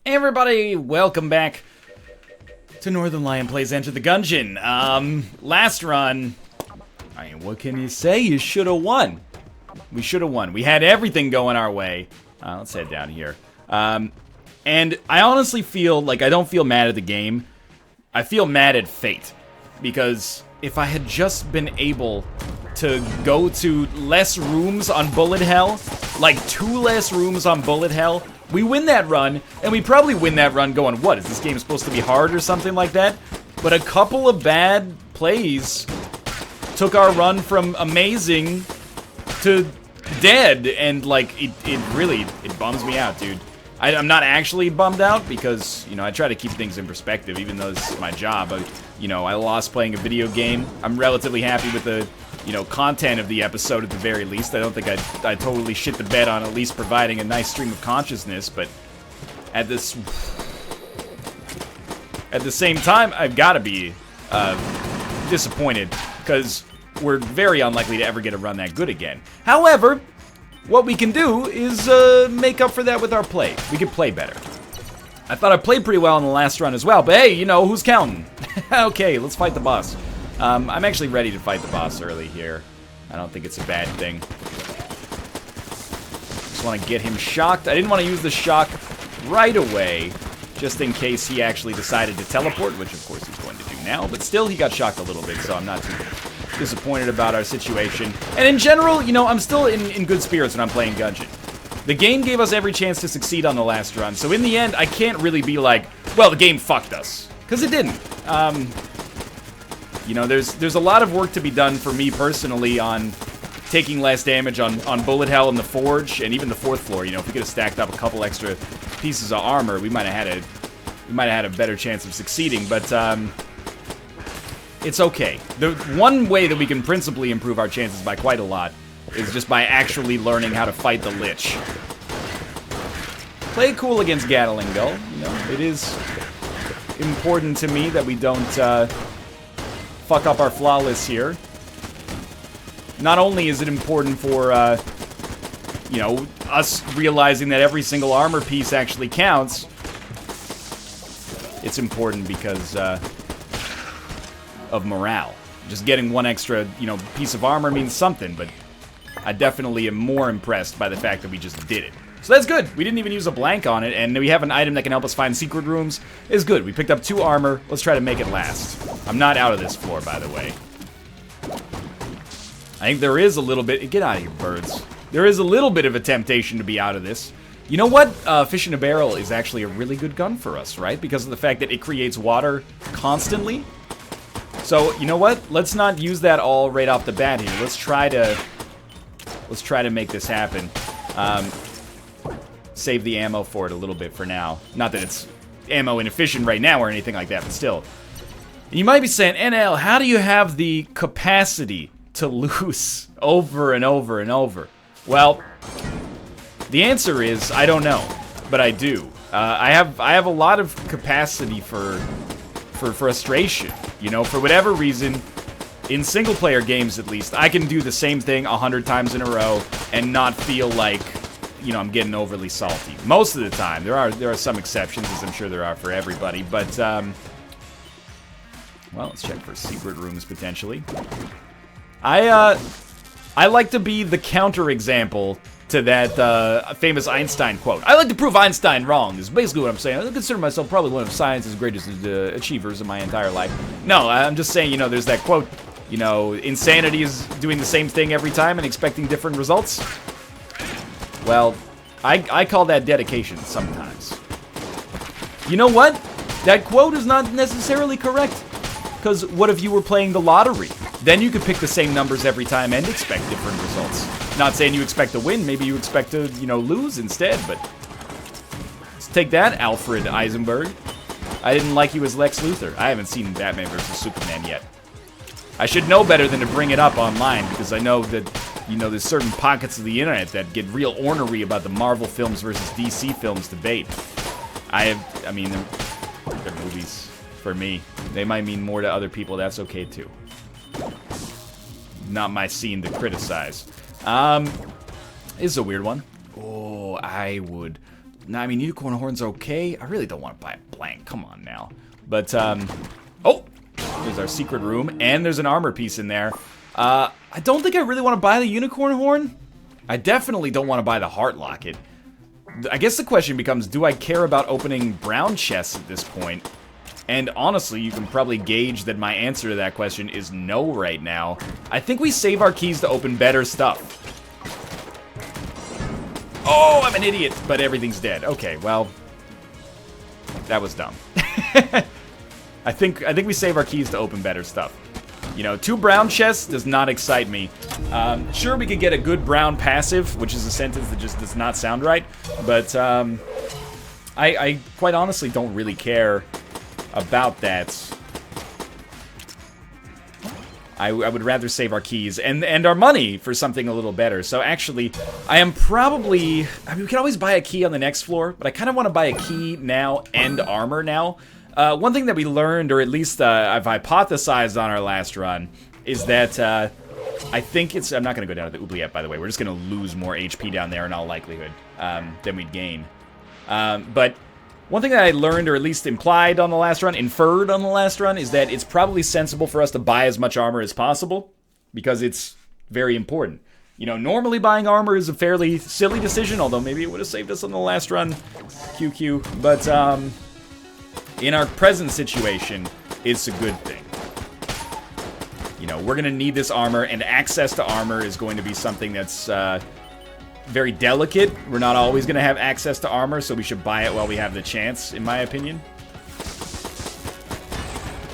Hey everybody, welcome back to Northernlion Plays Enter the Gungeon. Last run, I mean, what can you say? You should have won. We should have won. We had everything going our way. Let's head down here. And I honestly feel like I don't feel mad at the game. I feel mad at fate. Because if I had just been able to go to less rooms on Bulet Hell, like 2 less rooms on Bulet Hell, we win that run, and we probably win that run going, what, is this game supposed to be hard or something like that? But a couple of bad plays took our run from amazing to dead, and like, it bums me out, dude. I'm not actually bummed out because, you know, I try to keep things in perspective, even though this is my job. You know, I lost playing a video game. I'm relatively happy with the, you know, content of the episode at the very least. I don't think I totally shit the bed on at least providing a nice stream of consciousness, but at the same time, I've got to be disappointed because we're very unlikely to ever get a run that good again. However, what we can do is make up for that with our play. We can play better. I thought I played pretty well in the last run as well, but hey, you know, who's counting? Okay, let's fight the boss. I'm actually ready to fight the boss early here. I don't think it's a bad thing. Just want to get him shocked. I didn't want to use the shock right away, just in case he actually decided to teleport, which of course he's going to do now, but still he got shocked a little bit, so I'm not too disappointed about our situation. And in general, you know, I'm still in good spirits when I'm playing Gungeon. The game gave us every chance to succeed on the last run, so in the end, I can't really be like, well, the game fucked us. Because it didn't. You know, there's a lot of work to be done for me personally on taking less damage on Bulet Hell and the Forge, and even the 4th floor. You know, if we could have stacked up a couple extra pieces of armor, we might have had a better chance of succeeding, but it's okay. The one way that we can principally improve our chances by quite a lot is just by actually learning how to fight the Lich. Play cool against Gatling Gull. You know, it is important to me that we don't fuck up our flawless here. Not only is it important for, you know, us realizing that every single armor piece actually counts, it's important because of morale. Just getting one extra, you know, piece of armor means something, but I definitely am more impressed by the fact that we just did it. So that's good. We didn't even use a blank on it, and we have an item that can help us find secret rooms. It's good. We picked up 2 armor. Let's try to make it last. I'm not out of this floor, by the way. I think there is a little bit... Get out of here, birds. There is a little bit of a temptation to be out of this. You know what? Fish in a barrel is actually a really good gun for us, right? Because of the fact that it creates water constantly. So, you know what? Let's not use that all right off the bat here. Let's try to make this happen. Save the ammo for it a little bit for now. Not that it's ammo inefficient right now or anything like that, but still. And you might be saying, NL, how do you have the capacity to lose over and over and over? Well, the answer is, I don't know, but I do. I have a lot of capacity for frustration. You know, for whatever reason, in single-player games at least, I can do the same thing 100 times in a row and not feel like, you know, I'm getting overly salty. Most of the time. There are some exceptions, as I'm sure there are for everybody, but, well, let's check for secret rooms, potentially. I like to be the counter-example to that famous Einstein quote. I like to prove Einstein wrong, is basically what I'm saying. I consider myself probably one of science's greatest achievers in my entire life. No, I'm just saying, you know, there's that quote, you know, insanity is doing the same thing every time and expecting different results. Well, I call that dedication sometimes. You know what? That quote is not necessarily correct. Because what if you were playing the lottery? Then you could pick the same numbers every time and expect different results. Not saying you expect to win, maybe you expect to, you know, lose instead, but... Let's take that, Alfred Eisenberg. I didn't like you as Lex Luthor. I haven't seen Batman vs. Superman yet. I should know better than to bring it up online, because I know that, you know, there's certain pockets of the internet that get real ornery about the Marvel films versus DC films debate. I mean, they're movies for me. They might mean more to other people, that's okay too. Not my scene to criticize. This is a weird one. Oh, I would Nah, I mean, unicorn horn's okay. I really don't want to buy a blank. Come on now. But, oh! There's our secret room, and there's an armor piece in there. I don't think I really want to buy the unicorn horn. I definitely don't want to buy the heart locket. I guess the question becomes, do I care about opening brown chests at this point? And honestly, you can probably gauge that my answer to that question is no right now. I think we save our keys to open better stuff. Oh, I'm an idiot, but everything's dead. Okay, well, that was dumb. I think we save our keys to open better stuff. You know, 2 brown chests does not excite me. Sure, we could get a good brown passive, which is a sentence that just does not sound right. But I quite honestly don't really care about that. I would rather save our keys and our money for something a little better. So actually, I am probably... I mean, we can always buy a key on the next floor, but I kind of want to buy a key now and armor now. One thing that we learned, or at least I've hypothesized on our last run, is that I think it's... I'm not going to go down to the oubliette, by the way. We're just going to lose more HP down there in all likelihood than we'd gain. But one thing that I learned, or at least implied on the last run, inferred on the last run, is that it's probably sensible for us to buy as much armor as possible, because it's very important. You know, normally buying armor is a fairly silly decision, although maybe it would have saved us on the last run. QQ. But, in our present situation, it's a good thing. You know, we're going to need this armor, and access to armor is going to be something that's very delicate. We're not always going to have access to armor, so we should buy it while we have the chance, in my opinion.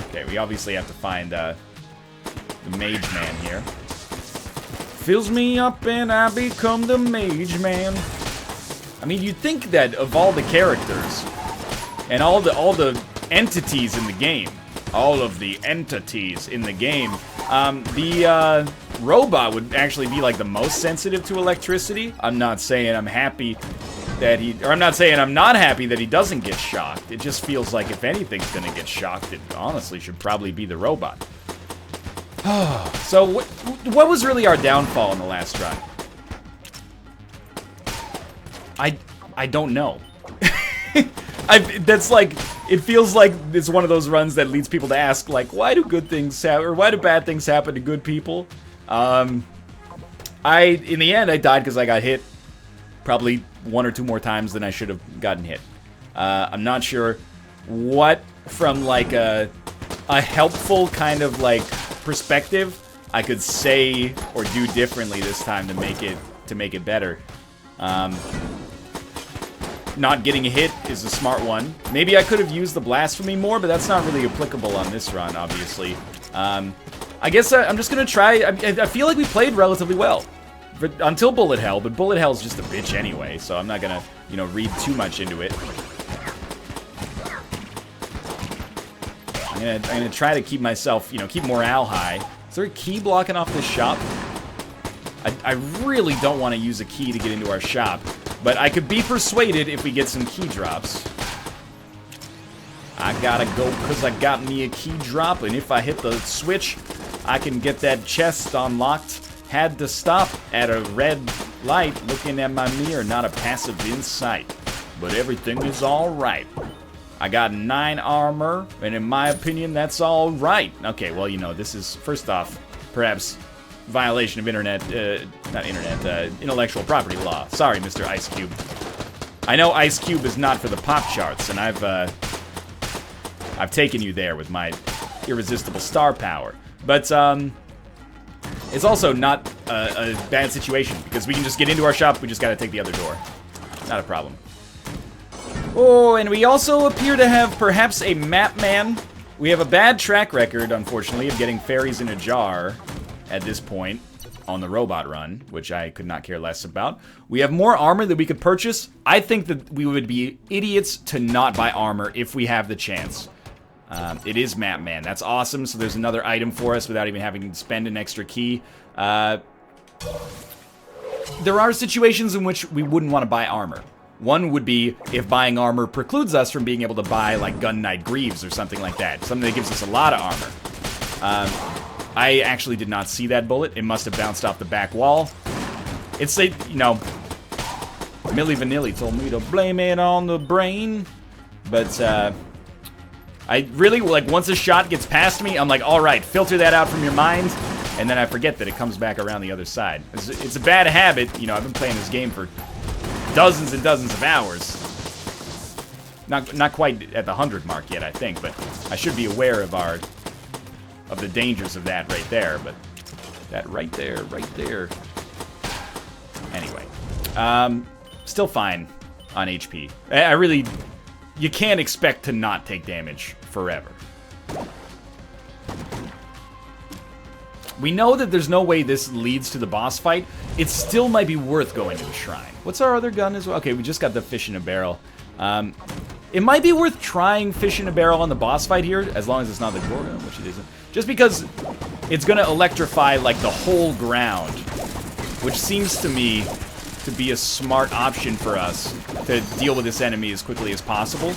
Okay, we obviously have to find the mage man here. Fills me up and I become the mage man. I mean, you'd think that of all the characters... and all the entities in the game, all of the entities in the game, the robot would actually be like the most sensitive to electricity. I'm not saying I'm happy that he, or I'm not saying I'm not happy that he doesn't get shocked. It just feels like if anything's gonna get shocked, it honestly should probably be the robot. So what was really our downfall in the last run? I don't know. That's like, it feels like it's one of those runs that leads people to ask, like, why do good things happen, or why do bad things happen to good people? In the end, I died because I got hit probably 1 or 2 more times than I should have gotten hit. I'm not sure what, from like a helpful kind of like perspective, I could say or do differently this time to make it better. Not getting a hit is a smart one. Maybe I could have used the blasphemy more, but that's not really applicable on this run, obviously. I guess I'm just gonna try. I feel like we played relatively well until Bulet Hell, but Bulet Hell's just a bitch anyway, so I'm not gonna, you know, read too much into it. I'm gonna try to keep myself, you know, keep morale high. Is there a key blocking off this shop? I really don't want to use a key to get into our shop, but I could be persuaded if we get some key drops. I gotta go because I got me a key drop, and if I hit the switch, I can get that chest unlocked. Had to stop at a red light looking at my mirror, not a passive insight. But everything is alright. I got 9 armor, and in my opinion, that's alright. Okay, well, you know, this is, first off, perhaps violation of intellectual property law. Sorry, Mr. Ice Cube. I know Ice Cube is not for the pop charts, and I've taken you there with my irresistible star power. But, it's also not a bad situation, because we can just get into our shop, we just gotta take the other door. Not a problem. Oh, and we also appear to have perhaps a map man. We have a bad track record, unfortunately, of getting fairies in a jar at this point on the robot run, which I could not care less about. We have more armor that we could purchase. I think that we would be idiots to not buy armor if we have the chance. It is Map Man. That's awesome, so there's another item for us without even having to spend an extra key. There are situations in which we wouldn't want to buy armor. One would be if buying armor precludes us from being able to buy, like, Gun Knight Greaves or something like that. Something that gives us a lot of armor. I actually did not see that bullet. It must have bounced off the back wall. It's a, you know, Milli Vanilli told me to blame it on the brain. But, I really, like, once a shot gets past me, I'm like, alright, filter that out from your mind. And then I forget that it comes back around the other side. It's a bad habit. You know, I've been playing this game for dozens and dozens of hours. Not quite at the 100 mark yet, I think, but I should be aware of the dangers of that right there. But that right there. Anyway, still fine on HP. I really, you can't expect to not take damage forever. We know that there's no way this leads to the boss fight. It still might be worth going to the shrine. What's our other gun as well? Okay, we just got the fish in a barrel. It might be worth trying fish in a barrel on the boss fight here, as long as it's not the Gorgon, which it isn't. Just because it's gonna electrify, like, the whole ground, which seems to me to be a smart option for us to deal with this enemy as quickly as possible.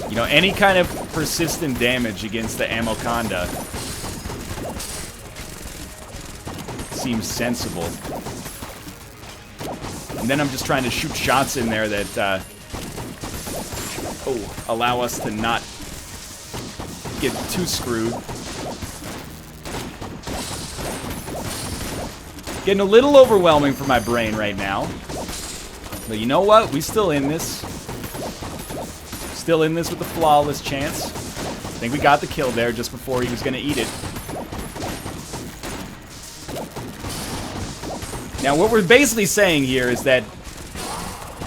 You know, any kind of persistent damage against the Ammoconda seems sensible. And then I'm just trying to shoot shots in there that allow us to not get too screwed. Getting a little overwhelming for my brain right now. But you know what? We still in this. Still in this with a flawless chance. I think we got the kill there just before he was going to eat it. Now, what we're basically saying here is that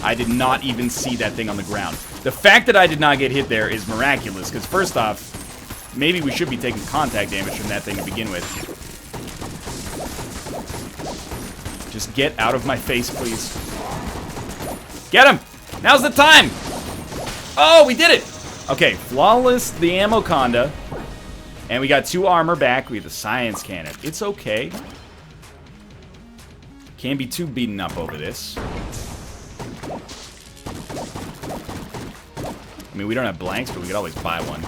I did not even see that thing on the ground. The fact that I did not get hit there is miraculous, because first off, maybe we should be taking contact damage from that thing to begin with. Just get out of my face, please. Get him! Now's the time! Oh, we did it! Okay, flawless the Ammoconda. And we got 2 armor back. We have the science cannon. It's okay. Can't be too beaten up over this. I mean, we don't have blanks, but we could always buy one.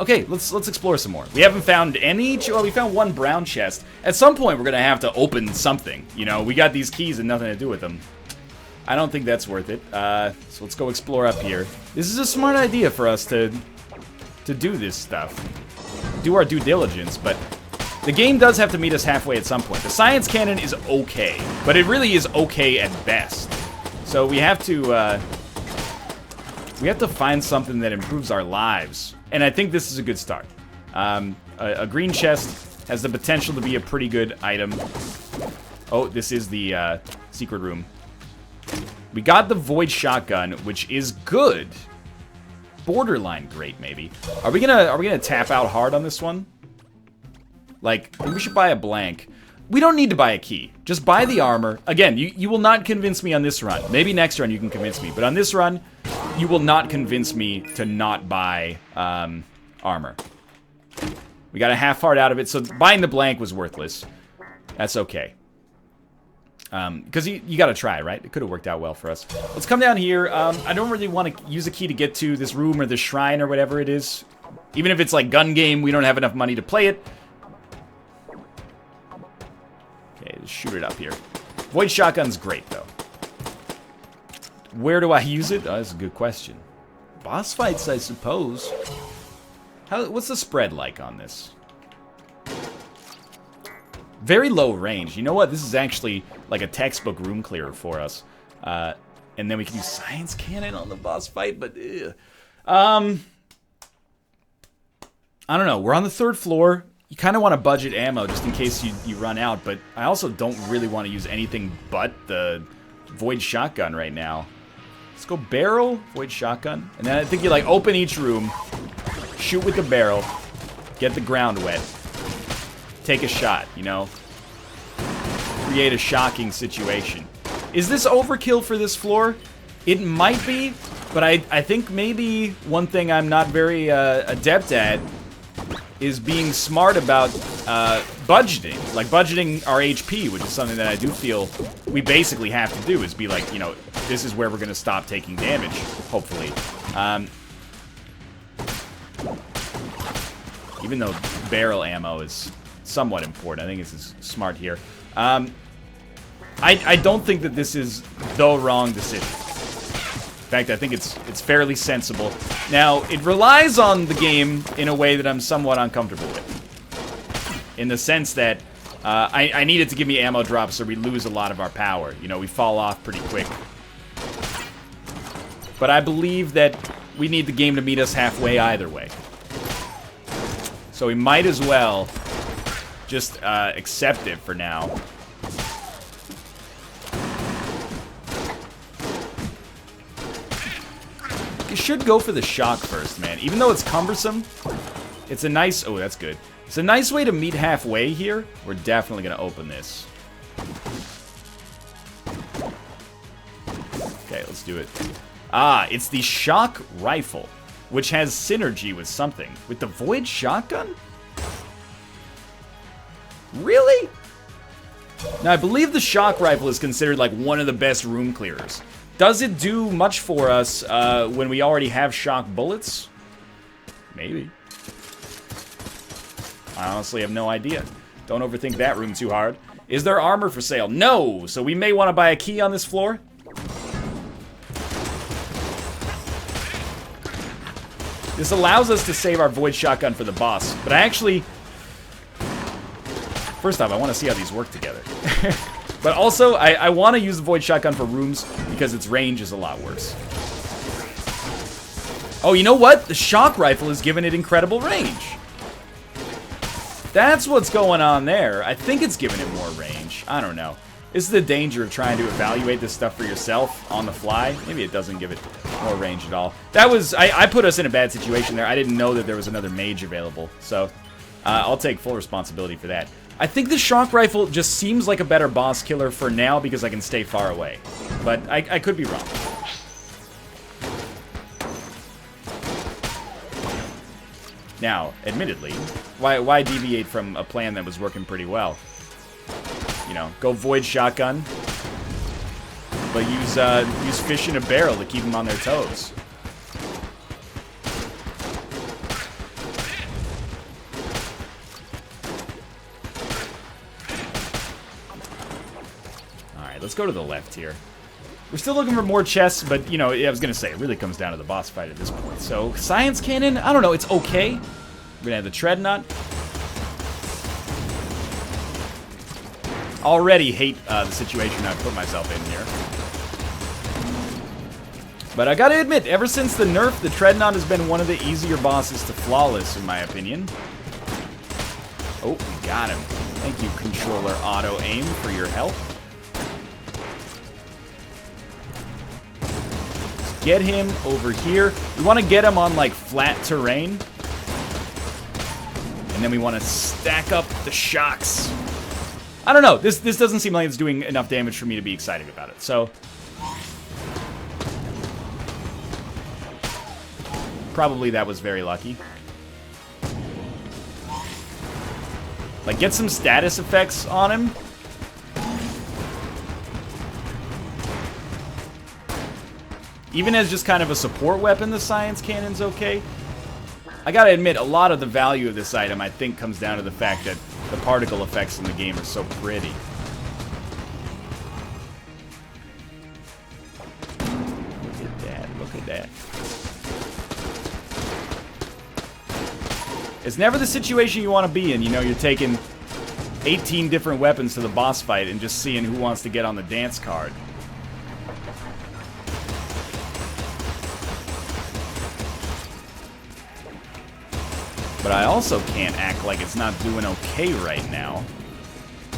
Okay, let's explore some more. We haven't found any... Well, we found 1 brown chest. At some point, we're going to have to open something. You know, we got these keys and nothing to do with them. I don't think that's worth it. So let's go explore up here. This is a smart idea for us to do this stuff. Do our due diligence, but the game does have to meet us halfway at some point. The science cannon is okay, but it really is okay at best. So we have to find something that improves our lives. And I think this is a good start. A green chest has the potential to be a pretty good item. Oh, this is the secret room. We got the Void Shotgun, which is good. Borderline great, maybe. Are we gonna tap out hard on this one? Like, maybe we should buy a blank. We don't need to buy a key. Just buy the armor. Again, you will not convince me on this run. Maybe next run you can convince me, but on this run, you will not convince me to not buy armor. We got a half heart out of it, so buying the blank was worthless. That's okay. Because you gotta try, right? It could have worked out well for us. Let's come down here. I don't really want to use a key to get to this room or the shrine or whatever it is. Even if it's like gun game, we don't have enough money to play it. Okay, just shoot it up here. Void Shotgun's great, though. Where do I use it? Oh, that's a good question. Boss fights, I suppose. What's the spread like on this? Very low range. You know what? This is actually like a textbook room clearer for us. And then we can use science cannon on the boss fight, but... I don't know. We're on the 3rd floor. You kind of want to budget ammo just in case you run out, but I also don't really want to use anything but the Void Shotgun right now. Let's go barrel, Void Shotgun. And then I think you like open each room, shoot with the barrel, get the ground wet, take a shot, you know? Create a shocking situation. Is this overkill for this floor? It might be, but I think maybe one thing I'm not very adept at is being smart about budgeting. Like budgeting our HP, which is something that I do feel we basically have to do, is be like, you know, this is where we're going to stop taking damage, hopefully. Even though barrel ammo is somewhat important. I think this is smart here. I don't think that this is the wrong decision. In fact, I think it's fairly sensible. Now, it relies on the game in a way that I'm somewhat uncomfortable with. In the sense that I need it to give me ammo drops or we lose a lot of our power. You know, we fall off pretty quick. But I believe that we need the game to meet us halfway either way. So we might as well just accept it for now. You should go for the shock first, man. Even though it's cumbersome, it's a nice... Oh, that's good. It's a nice way to meet halfway here. We're definitely going to open this. Okay, let's do it. Ah, it's the shock rifle, which has synergy with something. With the void shotgun? Really? Now, I believe the shock rifle is considered like one of the best room clearers. Does it do much for us when we already have shock bullets? Maybe. I honestly have no idea. Don't overthink that room too hard. Is there armor for sale? No! So we may want to buy a key on this floor. This allows us to save our void shotgun for the boss. But I actually... First off, I want to see how these work together. But also, I want to use the void shotgun for rooms because its range is a lot worse. Oh, you know what? The shock rifle is giving it incredible range. That's what's going on there. I think it's giving it more range. I don't know. This is the danger of trying to evaluate this stuff for yourself on the fly. Maybe it doesn't give it more range at all. That was... I put us in a bad situation there. I didn't know that there was another mage available. So, I'll take full responsibility for that. I think the shock rifle just seems like a better boss killer for now because I can stay far away. But I could be wrong. Now, admittedly, why deviate from a plan that was working pretty well? You know, go void shotgun, but use fish in a barrel to keep them on their toes. Alright, let's go to the left here. We're still looking for more chests, but, you know, I was going to say, it really comes down to the boss fight at this point. So, Science Cannon, I don't know, it's okay. We're going to have the Treadnought. Already hate the situation I've put myself in here. But I gotta admit, ever since the nerf, the Treadnought has been one of the easier bosses to flawless, in my opinion. Oh, we got him. Thank you, Controller Auto Aim, for your help. Let's get him over here. We want to get him on, like, flat terrain. And then we want to stack up the shocks. I don't know. This doesn't seem like it's doing enough damage for me to be excited about it. So, probably that was very lucky. Like, get some status effects on him. Even as just kind of a support weapon, the Science Cannon's okay. I gotta admit, a lot of the value of this item, I think, comes down to the fact that the particle effects in the game are so pretty. Look at that, look at that. It's never the situation you want to be in. You know, you're taking 18 different weapons to the boss fight and just seeing who wants to get on the dance card. But I also can't act like it's not doing okay right now. I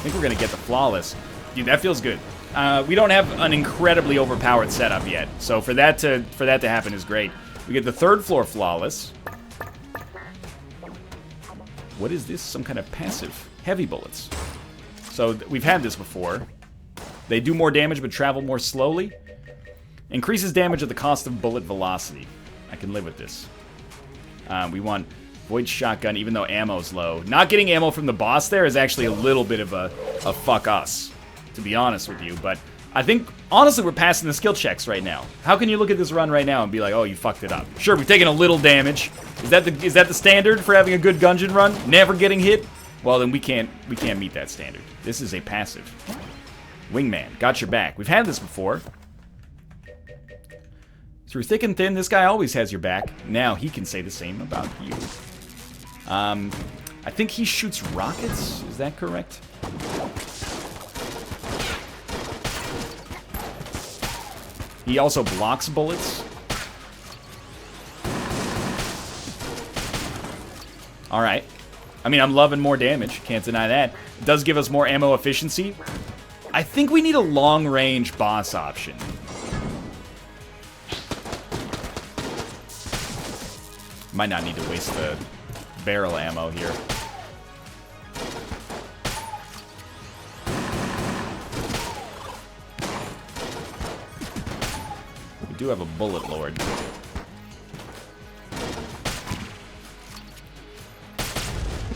think we're going to get the flawless. Dude, that feels good. We don't have an incredibly overpowered setup yet. So for that to happen is great. We get the third floor flawless. What is this? Some kind of passive. Heavy bullets. So we've had this before. They do more damage but travel more slowly. Increases damage at the cost of bullet velocity. I can live with this. We want void shotgun, even though ammo's low. Not getting ammo from the boss there is actually a little bit of a fuck us, to be honest with you. But I think, honestly, we're passing the skill checks right now. How can you look at this run right now and be like, oh, you fucked it up? Sure, we've taken a little damage. Is that the standard for having a good Gungeon run? Never getting hit? Well, then we can't meet that standard. This is a passive. Wingman, got your back. We've had this before. Through thick and thin, this guy always has your back. Now he can say the same about you. I think he shoots rockets. Is that correct? He also blocks bullets. Alright. I mean, I'm loving more damage. Can't deny that. It does give us more ammo efficiency. I think we need a long-range boss option. Might not need to waste the barrel ammo here. We do have a bullet lord.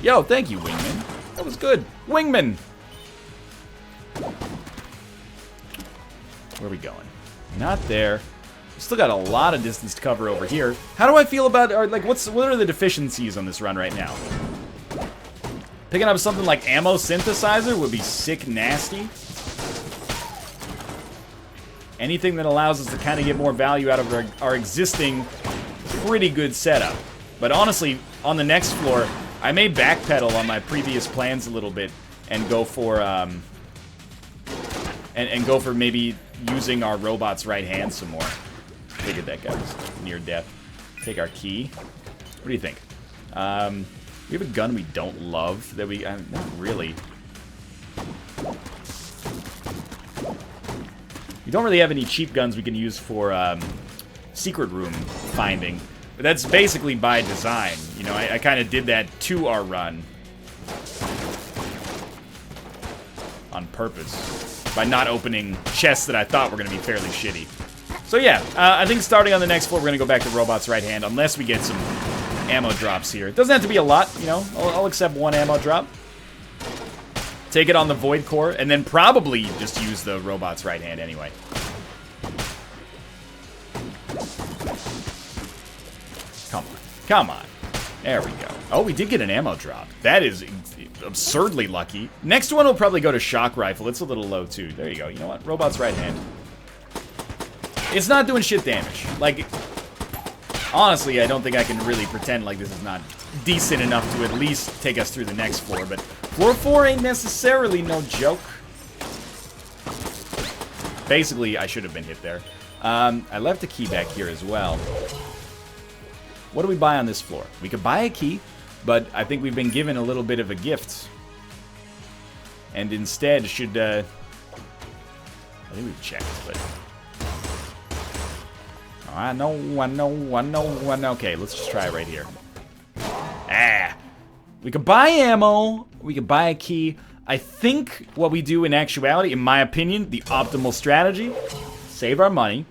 Yo, thank you, Wingman. That was good. Wingman! Where are we going? Not there. We still got a lot of distance to cover over here. How do I feel about, or like, what are the deficiencies on this run right now? Picking up something like ammo synthesizer would be sick nasty. Anything that allows us to kind of get more value out of our existing pretty good setup. But honestly, on the next floor, I may backpedal on my previous plans a little bit and go for and go for maybe using our robot's right hand some more. Figured that guy was near death. Take our key. What do you think? We have a gun we don't love that we not really. We don't really have any cheap guns we can use for secret room finding. But that's basically by design. You know, I kind of did that to our run. On purpose. By not opening chests that I thought were going to be fairly shitty. So yeah, I think starting on the next floor, we're going to go back to Robot's right hand, unless we get some ammo drops here. It doesn't have to be a lot, you know. I'll accept one ammo drop. Take it on the Void Core, and then probably just use the Robot's right hand anyway. Come on. Come on. There we go. Oh, we did get an ammo drop. That is absurdly lucky. Next one will probably go to Shock Rifle. It's a little low, too. There you go. You know what? Robot's right hand. It's not doing shit damage. Like, honestly, I don't think I can really pretend like this is not decent enough to at least take us through the next floor. But floor 4 ain't necessarily no joke. Basically, I should have been hit there. I left a key back here as well. What do we buy on this floor? We could buy a key, but I think we've been given a little bit of a gift. And instead should, I think we've checked, but... I know. Okay, let's just try it right here. Ah! We could buy ammo, we could buy a key. I think what we do in actuality, in my opinion, the optimal strategy, save our money,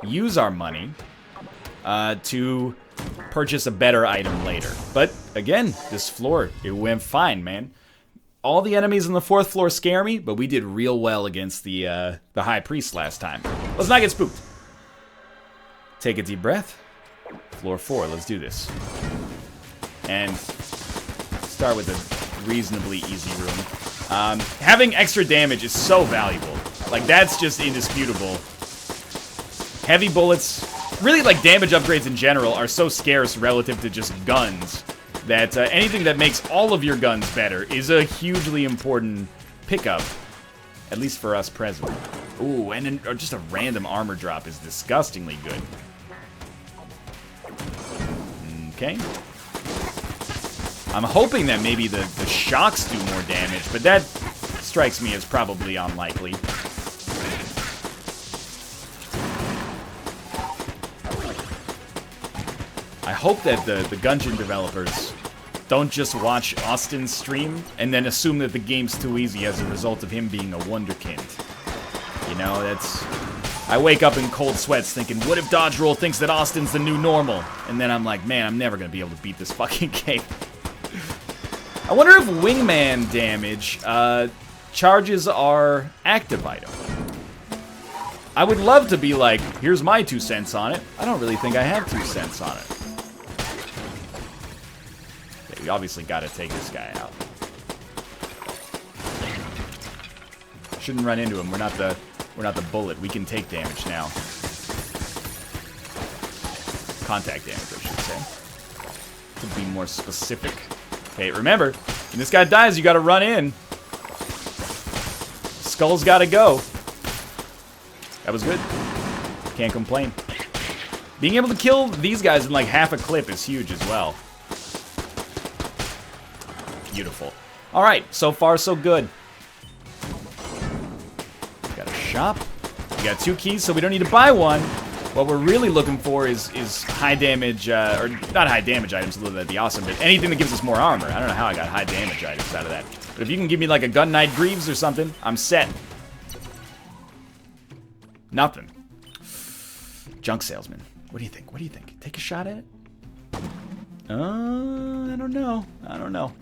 use our money, to purchase a better item later. But, again, this floor, it went fine, man. All the enemies on the 4th floor scare me, but we did real well against the High Priest last time. Let's not get spooked. Take a deep breath. Floor 4, let's do this. And start with a reasonably easy room. Having extra damage is so valuable. Like, that's just indisputable. Heavy bullets... Really, like, damage upgrades in general are so scarce relative to just guns that anything that makes all of your guns better is a hugely important pickup, at least for us present. Ooh, and then, or just a random armor drop is disgustingly good. Okay. I'm hoping that maybe the shocks do more damage, but that strikes me as probably unlikely. I hope that the Gungeon developers don't just watch Austin's stream and then assume that the game's too easy as a result of him being a wonderkind. You know, that's... I wake up in cold sweats thinking, what if Dodge Roll thinks that Austin's the new normal? And then I'm like, man, I'm never going to be able to beat this fucking game. I wonder if wingman damage charges our active item. I would love to be like, here's my 2 cents on it. I don't really think I have 2 cents on it. Okay, we obviously got to take this guy out. Shouldn't run into him. We're not the bullet. We can take damage now. Contact damage, I should say. To be more specific. Okay, remember, when this guy dies, you gotta run in. Skull's gotta go. That was good. Can't complain. Being able to kill these guys in like half a clip is huge as well. Beautiful. Alright, so far so good. Got a shop. We got 2 keys, so we don't need to buy one. What we're really looking for is high damage, or not high damage items, although that'd be awesome, but anything that gives us more armor. I don't know how I got high damage items out of that. But if you can give me like a Gun Knight Greaves or something, I'm set. Nothing. Junk salesman. What do you think? What do you think? Take a shot at it? I don't know. I don't know.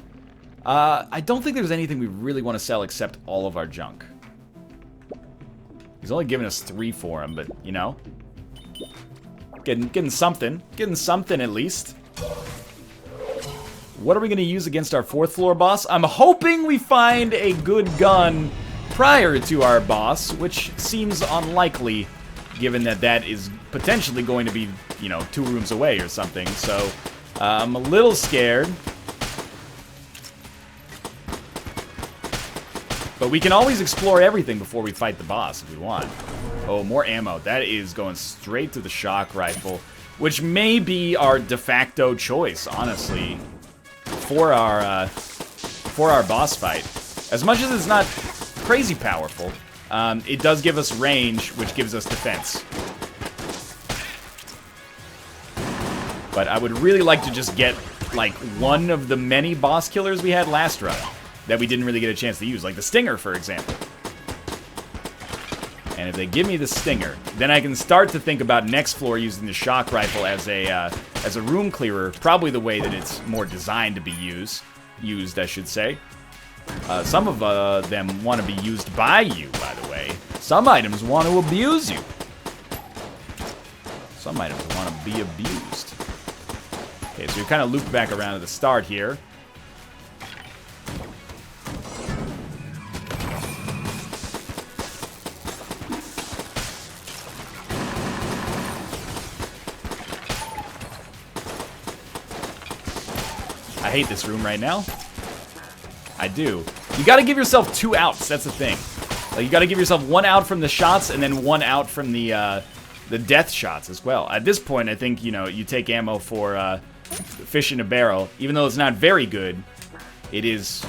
I don't think there's anything we really want to sell except all of our junk. He's only giving us 3 for him, but, you know. Getting something. Getting something at least. What are we going to use against our 4th floor boss? I'm hoping we find a good gun prior to our boss, which seems unlikely, given that that is potentially going to be, you know, 2 rooms away or something. So, I'm a little scared. But we can always explore everything before we fight the boss if we want. Oh, more ammo. That is going straight to the shock rifle, which may be our de facto choice, honestly, for our boss fight. As much as it's not crazy powerful, it does give us range, which gives us defense. But I would really like to just get, like, one of the many boss killers we had last run that we didn't really get a chance to use, like the Stinger, for example. And if they give me the Stinger, then I can start to think about next floor using the shock rifle as a room clearer, probably the way that it's more designed to be used, I should say. Some of them want to be used by you, by the way. Some items want to abuse you. Some items want to be abused. Okay, so we kind of looped back around to the start here. I hate this room right now. I do. You gotta give yourself 2 outs, that's the thing. Like, you gotta give yourself 1 out from the shots and then 1 out from the death shots as well. At this point, I think, you know, you take ammo for fish in a barrel. Even though it's not very good, it is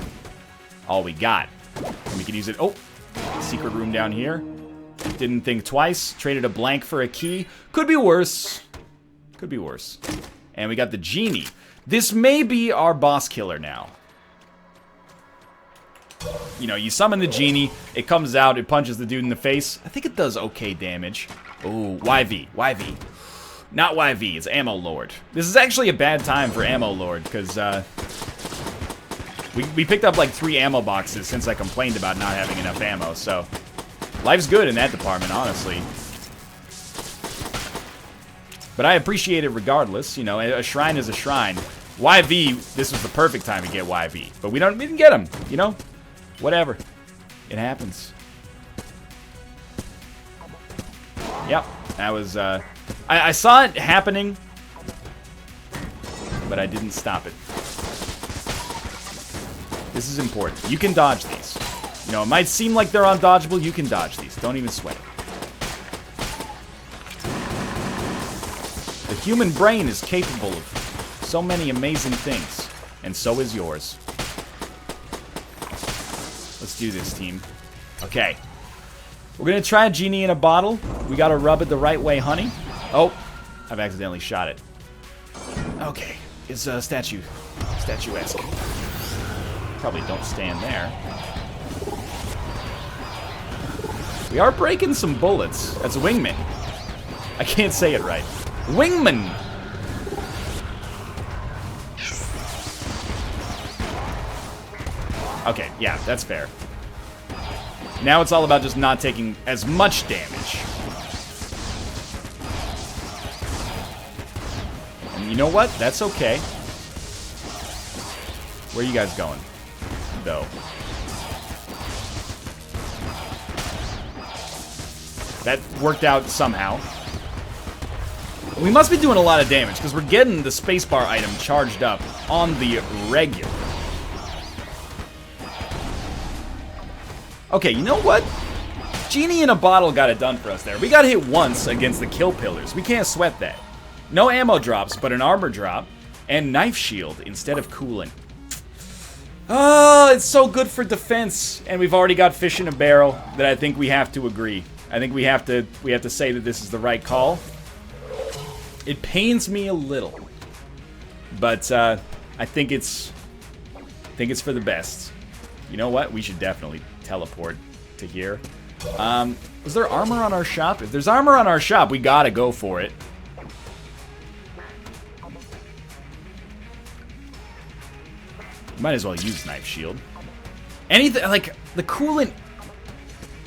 all we got. And we can use it. Oh, secret room down here. Didn't think twice. Traded a blank for a key. Could be worse. Could be worse. And we got the genie. This may be our boss killer now. You know, you summon the genie, it comes out, it punches the dude in the face. I think it does okay damage. Oh, YV, YV. Not YV, it's Ammo Lord. This is actually a bad time for Ammo Lord, because we picked up like 3 ammo boxes since I complained about not having enough ammo, so life's good in that department, honestly. But I appreciate it regardless, you know, a shrine is a shrine. YV, this was the perfect time to get YV, but we didn't get him, you know? Whatever. It happens. Yep, that was, I saw it happening, but I didn't stop it. This is important. You can dodge these. You know, it might seem like they're undodgeable, you can dodge these. Don't even sweat it. The human brain is capable of so many amazing things, and so is yours. Let's do this, team. Okay. We're gonna try a genie in a bottle. We gotta rub it the right way, honey. Oh, I've accidentally shot it. Okay, it's statuesque. Probably don't stand there. We are breaking some bullets. That's a wingman. I can't say it right. Wingman! Okay, yeah, that's fair. Now it's all about just not taking as much damage. And you know what? That's okay. Where are you guys going? Though. That worked out somehow. We must be doing a lot of damage, because we're getting the spacebar item charged up on the regular. Okay, you know what? Genie in a bottle got it done for us there. We got hit once against the kill pillars. We can't sweat that. No ammo drops, but an armor drop. And knife shield instead of coolant. Oh, it's so good for defense. And we've already got fish in a barrel that I think we have to agree. I think we have to say that this is the right call. It pains me a little, but I think it's for the best. You know what? We should definitely teleport to here. Was there armor on our shop? If there's armor on our shop, we gotta go for it. Might as well use knife shield. Anything like the coolant.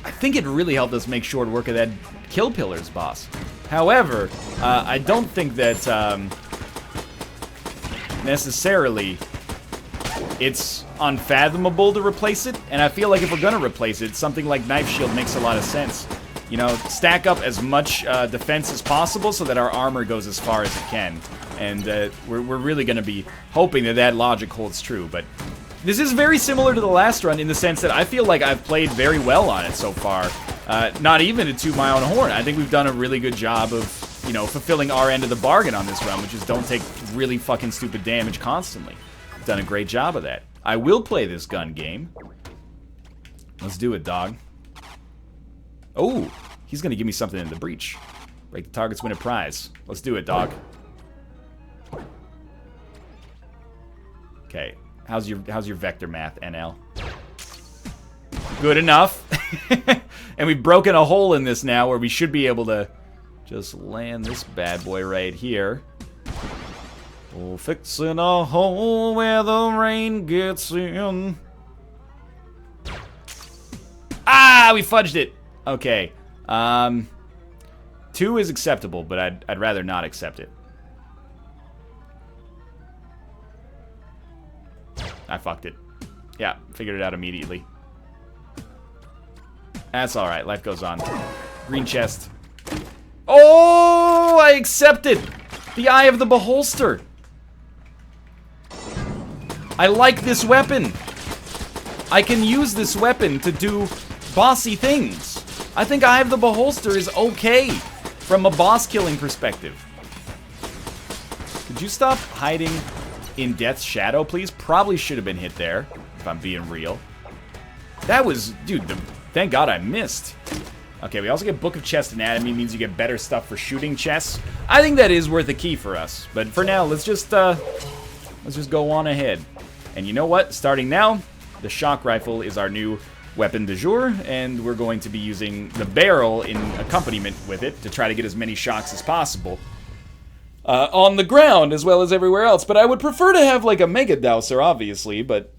I think it really helped us make short work of that kill pillars boss. However, I don't think that necessarily it's unfathomable to replace it, and I feel like if we're gonna replace it, something like knife shield makes a lot of sense. You know, stack up as much defense as possible so that our armor goes as far as it can, and we're really gonna be hoping that that logic holds true. But this is very similar to the last run in the sense that I feel like I've played very well on it so far. Not even to toot my own horn. I think we've done a really good job of, you know, fulfilling our end of the bargain on this run, which is don't take really fucking stupid damage constantly. We've done a great job of that. I will play this gun game. Let's do it, dog. Oh, he's gonna give me something in the breach. Break the targets, win a prize. Let's do it, dog. Okay, how's your vector math, NL? Good enough. And we've broken a hole in this now where we should be able to just land this bad boy right here. Oh, fixing a hole where the rain gets in. Ah, we fudged it. Okay. 2 is acceptable, but I'd rather not accept it. I fucked it. Yeah, figured it out immediately. That's alright, life goes on. Green chest. Oh, I accepted! The Eye of the Beholster. I like this weapon. I can use this weapon to do bossy things. I think Eye of the Beholster is okay from a boss killing perspective. Could you stop hiding in Death's Shadow, please? Probably should have been hit there, if I'm being real. That was, dude, thank God I missed. Okay, we also get Book of Chest Anatomy, means you get better stuff for shooting chests. I think that is worth a key for us. But for now, let's just go on ahead. And you know what? Starting now, the shock rifle is our new weapon du jour, and we're going to be using the barrel in accompaniment with it to try to get as many shocks as possible. On the ground as well as everywhere else. But I would prefer to have like a Mega Dowser, obviously, but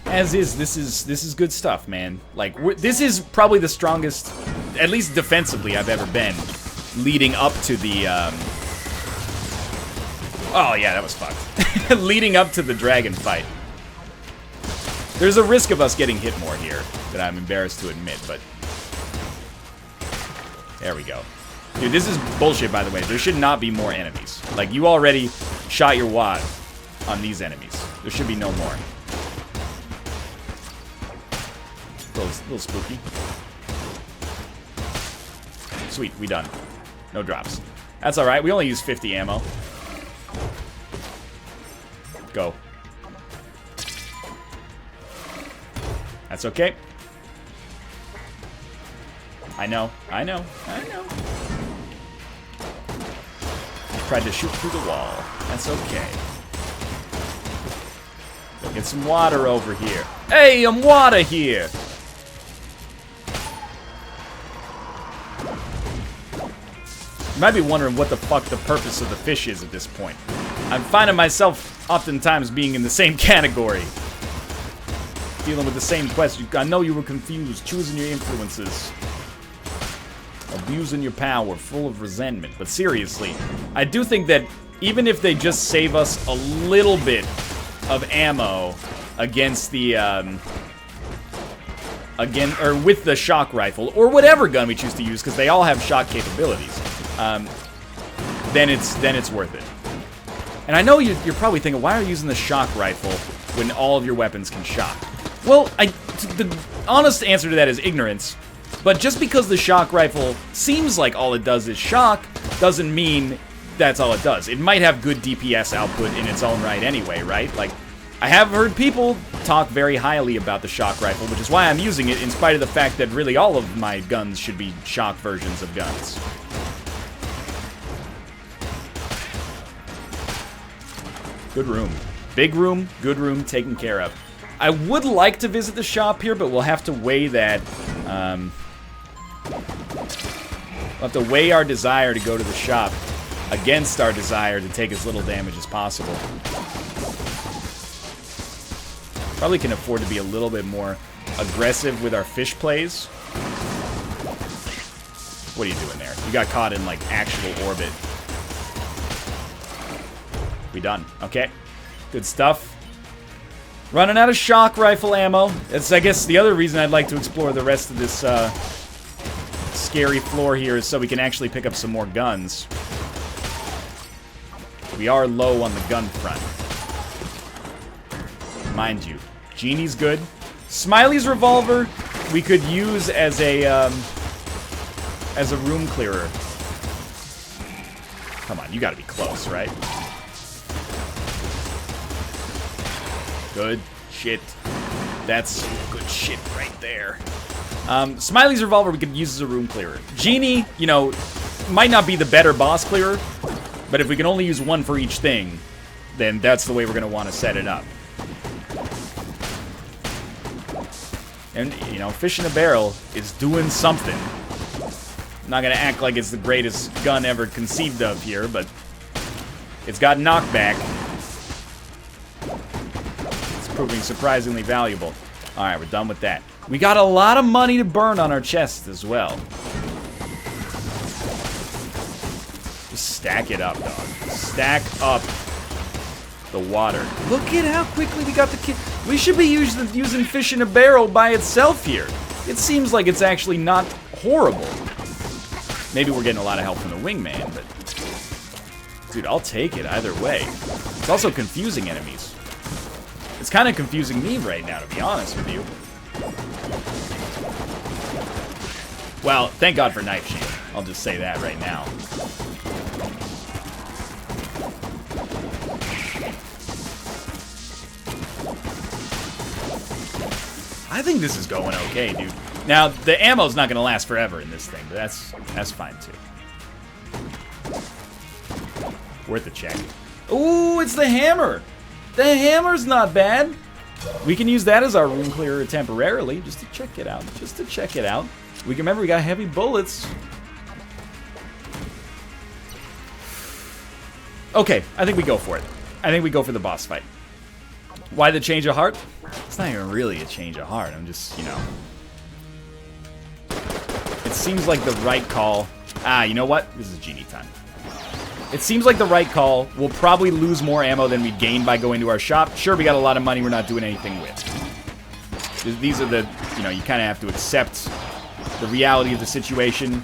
as is, this is good stuff, man. Like, this is probably the strongest, at least defensively, I've ever been, leading up to the, oh yeah, that was fucked. Leading up to the dragon fight. There's a risk of us getting hit more here that I'm embarrassed to admit, but there we go. Dude, this is bullshit, by the way. There should not be more enemies. Like, you already shot your wad on these enemies. There should be no more. A little spooky. Sweet, we done. No drops. That's alright, we only use 50 ammo. Go. That's okay. I know. Tried to shoot through the wall. That's okay. Go get some water over here. Hey, I'm water here! You might be wondering what the fuck the purpose of the fish is at this point. I'm finding myself oftentimes being in the same category. dealing with the same quest. I know you were confused, choosing your influences. Abusing your power, full of resentment. But seriously, I do think that even if they just save us a little bit of ammo against the, with the shock rifle, or whatever gun we choose to use, because they all have shock capabilities, then it's worth it. And I know you're probably thinking, why are you using the shock rifle when all of your weapons can shock? Well, the honest answer to that is ignorance. But just because the shock rifle seems like all it does is shock, doesn't mean that's all it does. It might have good DPS output in its own right anyway, right? Like, I have heard people talk very highly about the shock rifle, which is why I'm using it, in spite of the fact that really all of my guns should be shock versions of guns. Good room. Big room, good room, taken care of. I would like to visit the shop here, but we'll have to weigh that. We'll have to weigh our desire to go to the shop against our desire to take as little damage as possible. Probably can afford to be a little bit more aggressive with our fish plays. What are you doing there? You got caught in, like, actual orbit. We done. Okay. Good stuff. Running out of shock rifle ammo. That's, I guess, the other reason I'd like to explore the rest of this scary floor here is so we can actually pick up some more guns. We are low on the gun front. Mind you. Genie's good. Smiley's revolver we could use as a room clearer. Come on, you gotta be close, right? Good shit. That's good shit right there. Smiley's revolver we could use as a room clearer. Genie, you know, might not be the better boss clearer, but if we can only use one for each thing, then that's the way we're gonna want to set it up. And, you know, fish in a barrel is doing something. I'm not gonna act like it's the greatest gun ever conceived of here, but it's got knockback. Proving surprisingly valuable. Alright, we're done with that. We got a lot of money to burn on our chest as well. Just stack it up, dog. Stack up the water. Look at how quickly we got the kid. We should be using fish in a barrel by itself here. It seems like it's actually not horrible. Maybe we're getting a lot of help from the wingman, but... Dude, I'll take it either way. It's also confusing enemies. It's kind of confusing me right now, to be honest with you. Well, thank God for Knife Shield. I'll just say that right now. I think this is going okay, dude. Now, the ammo's not going to last forever in this thing, but that's fine, too. Worth a check. Ooh, it's the hammer! The hammer's not bad. We can use that as our room clearer temporarily, just to check it out. Just to check it out. We can remember we got heavy bullets. Okay, I think we go for it. I think we go for the boss fight. Why the change of heart? It's not even really a change of heart. I'm just, you know. It seems like the right call. Ah, you know what? This is Genie time. It seems like the right call. We'll probably lose more ammo than we'd gain by going to our shop. Sure, we got a lot of money we're not doing anything with. These are the, you know, you kind of have to accept the reality of the situation.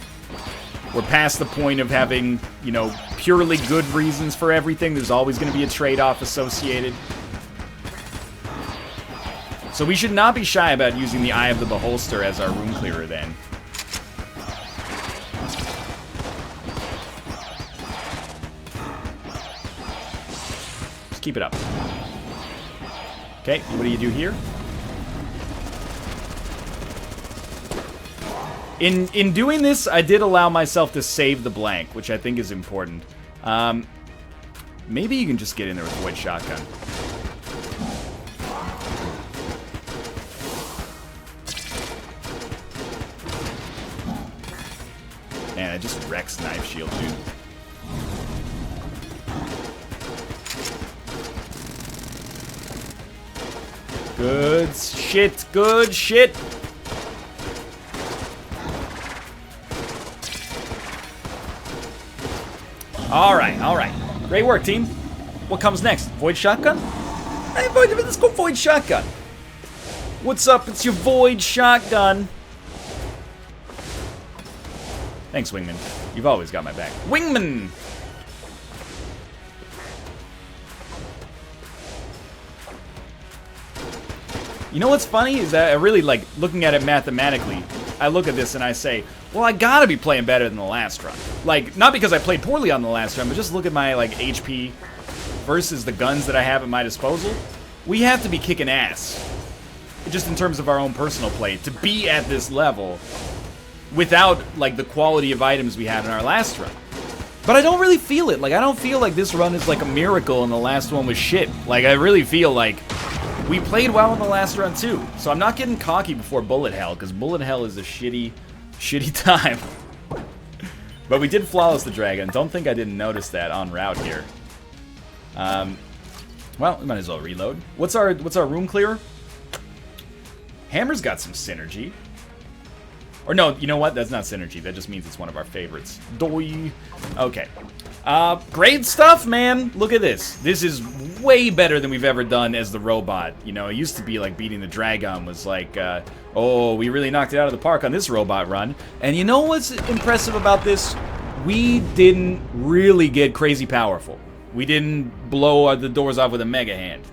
We're past the point of having, you know, purely good reasons for everything. There's always going to be a trade-off associated. So we should not be shy about using the Eye of the Beholster as our room clearer then. Keep it up. Okay, what do you do here? In doing this, I did allow myself to save the blank, which I think is important. Maybe you can just get in there with Void Shotgun. Man, it just wrecks Knife Shield, dude. Good shit, good shit. Alright, alright. Great work, team. What comes next? Void Shotgun? Hey, let's go Void Shotgun. What's up? It's your Void Shotgun. Thanks, Wingman. You've always got my back. Wingman! You know what's funny is that I really like looking at it mathematically. I look at this and I say, well, I gotta be playing better than the last run. Like, not because I played poorly on the last run, but just look at my, like, HP versus the guns that I have at my disposal. We have to be kicking ass, just in terms of our own personal play, to be at this level without, like, the quality of items we had in our last run. But I don't really feel it. Like, I don't feel like this run is, like, a miracle and the last one was shit. Like, I really feel like we played well in the last run, too. So I'm not getting cocky before Bulet Hell, because Bulet Hell is a shitty time. But we did flawless the dragon. Don't think I didn't notice that en route here. Well, we might as well reload. What's our room clear? Hammer's got some synergy. Or no, you know what? That's not synergy. That just means it's one of our favorites. Doi. Okay. Great stuff, man. Look at this. This is way better than we've ever done as the robot. You know, it used to be like beating the dragon was like, oh, we really knocked it out of the park on this robot run. And you know what's impressive about this? We didn't really get crazy powerful. We didn't blow the doors off with a mega hand.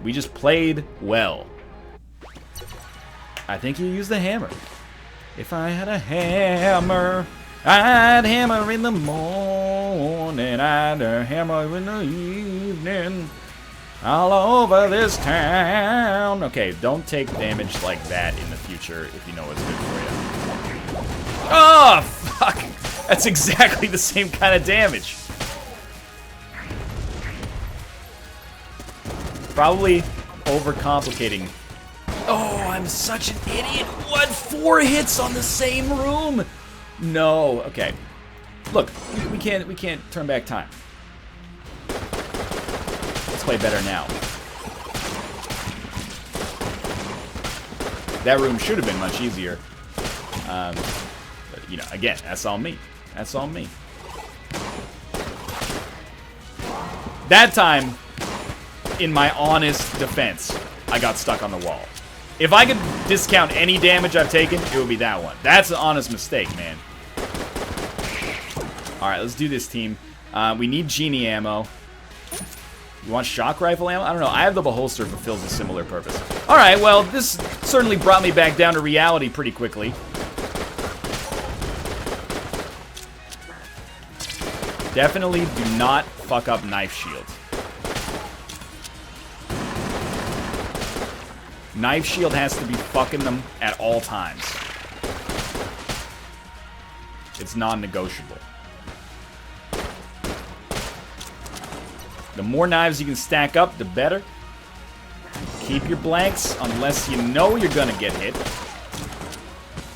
We just played well. I think you used the hammer. If I had a hammer, I'd hammer in the morning, I'd hammer in the evening, all over this town. Okay, don't take damage like that in the future if you know what's good for you. Oh, fuck! That's exactly the same kind of damage. Probably overcomplicating. Oh, I'm such an idiot. What? 4 hits on the same room? No. Okay. Look, we can't turn back time. Let's play better now. That room should have been much easier. But, you know, again, that's all me. That's all me. That time, in my honest defense, I got stuck on the wall. If I could discount any damage I've taken, it would be that one. That's an honest mistake, man. Alright, let's do this, team. We need genie ammo. You want shock rifle ammo? I don't know. I have the beholster. It fulfills a similar purpose. Alright, well, this certainly brought me back down to reality pretty quickly. Definitely do not fuck up knife shield. Knife shield has to be fucking them at all times. It's non-negotiable. The more knives you can stack up, the better. Keep your blanks unless you know you're gonna get hit.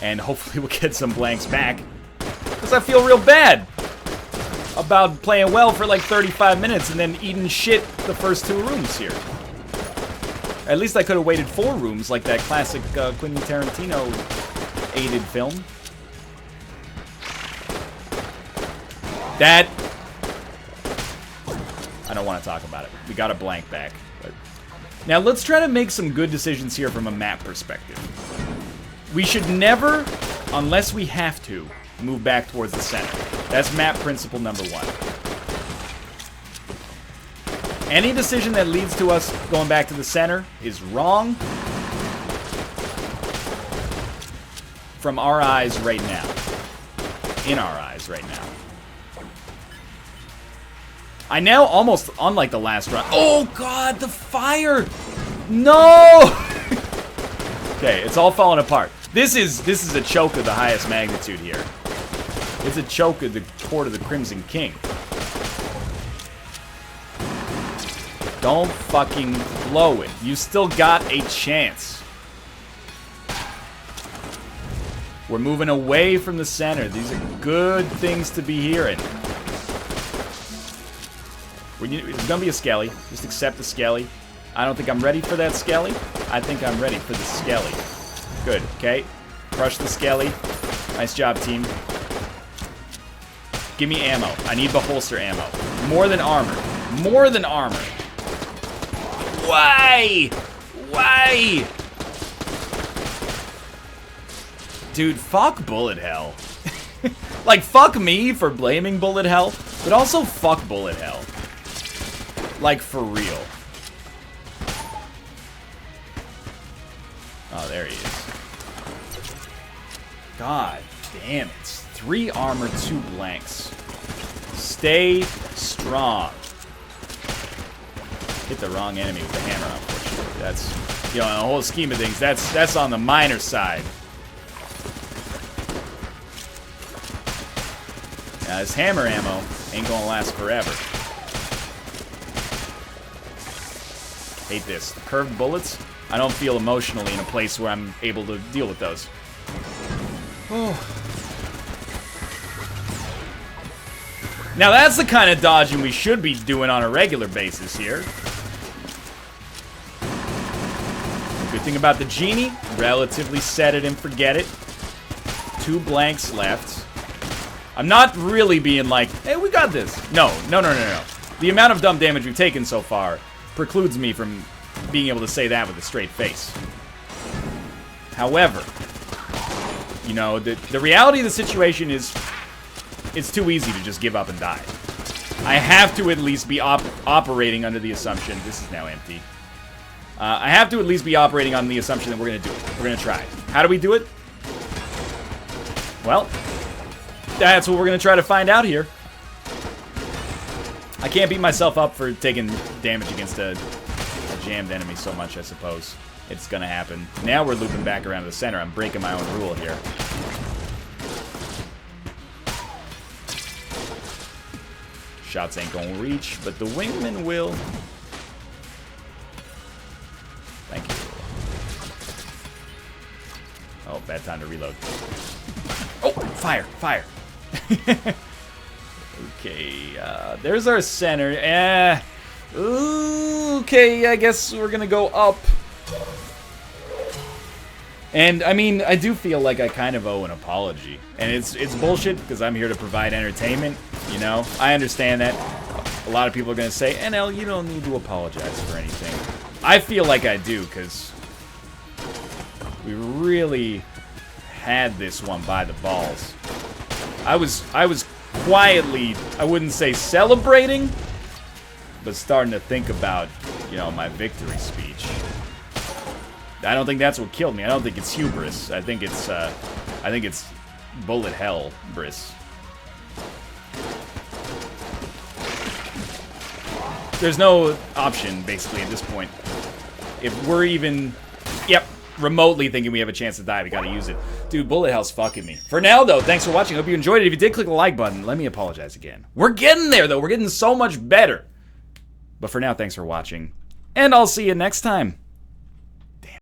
And hopefully we'll get some blanks back. Because I feel real bad about playing well for like 35 minutes and then eating shit the first 2 rooms here. At least I could have waited 4 rooms like that classic Quentin Tarantino-aided film. That... I don't want to talk about it. We got a blank back. But... Now let's try to make some good decisions here from a map perspective. We should never, unless we have to, move back towards the center. That's map principle number 1. Any decision that leads to us going back to the center is wrong from our eyes right now. In our eyes right now. I now almost, unlike the last run. Oh god, the fire! No! Okay, it's all falling apart. This is a choke of the highest magnitude here. It's a choke of the Court of the Crimson King. Don't fucking blow it. You still got a chance. We're moving away from the center. These are good things to be hearing. It's gonna be a skelly. Just accept the skelly. I don't think I'm ready for that Skelly. I think I'm ready for the Skelly. Good, okay. Crush the Skelly. Nice job, team. Give me ammo. I need the holster ammo. More than armor. More than armor. Why? Why? Dude, fuck Bulet Hell. Like, fuck me for blaming Bulet Hell, but also fuck Bulet Hell. Like, for real. Oh, there he is. God damn it. 3 armor, 2 blanks. Stay strong. Hit the wrong enemy with the hammer, unfortunately. That's, you know, in the whole scheme of things, that's on the minor side. Now, this hammer ammo ain't gonna last forever. Hate this. The curved bullets, I don't feel emotionally in a place where I'm able to deal with those. Oh. Now that's the kind of dodging we should be doing on a regular basis here. The good thing about the genie, relatively set it and forget it. 2 blanks left. I'm not really being like, hey, we got this. No. The amount of dumb damage we've taken so far precludes me from being able to say that with a straight face. However, you know, the reality of the situation is it's too easy to just give up and die. I have to at least be operating under the assumption, this is now empty. I have to at least be operating on the assumption that we're going to do it. We're going to try. How do we do it? Well, that's what we're going to try to find out here. I can't beat myself up for taking damage against a jammed enemy so much, I suppose. It's going to happen. Now we're looping back around to the center. I'm breaking my own rule here. Shots ain't going to reach, but the wingman will. Thank you. Oh, bad time to reload. Oh, fire, fire. Okay, there's our center. Okay, I guess we're gonna go up. And, I mean, I do feel like I kind of owe an apology. And it's bullshit, because I'm here to provide entertainment, you know? I understand that. A lot of people are gonna say, NL, you don't need to apologize for anything. I feel like I do, because we really had this one by the balls. I was quietly, I wouldn't say celebrating, but starting to think about, you know, my victory speech. I don't think that's what killed me. I don't think it's hubris. I think it's Bulet Hell bris. There's no option, basically, at this point. If we're even, remotely thinking we have a chance to die, we gotta use it. Dude, Bulet Hell's fucking me. For now, though, thanks for watching. Hope you enjoyed it. If you did, click the like button. Let me apologize again. We're getting there, though. We're getting so much better. But for now, thanks for watching. And I'll see you next time.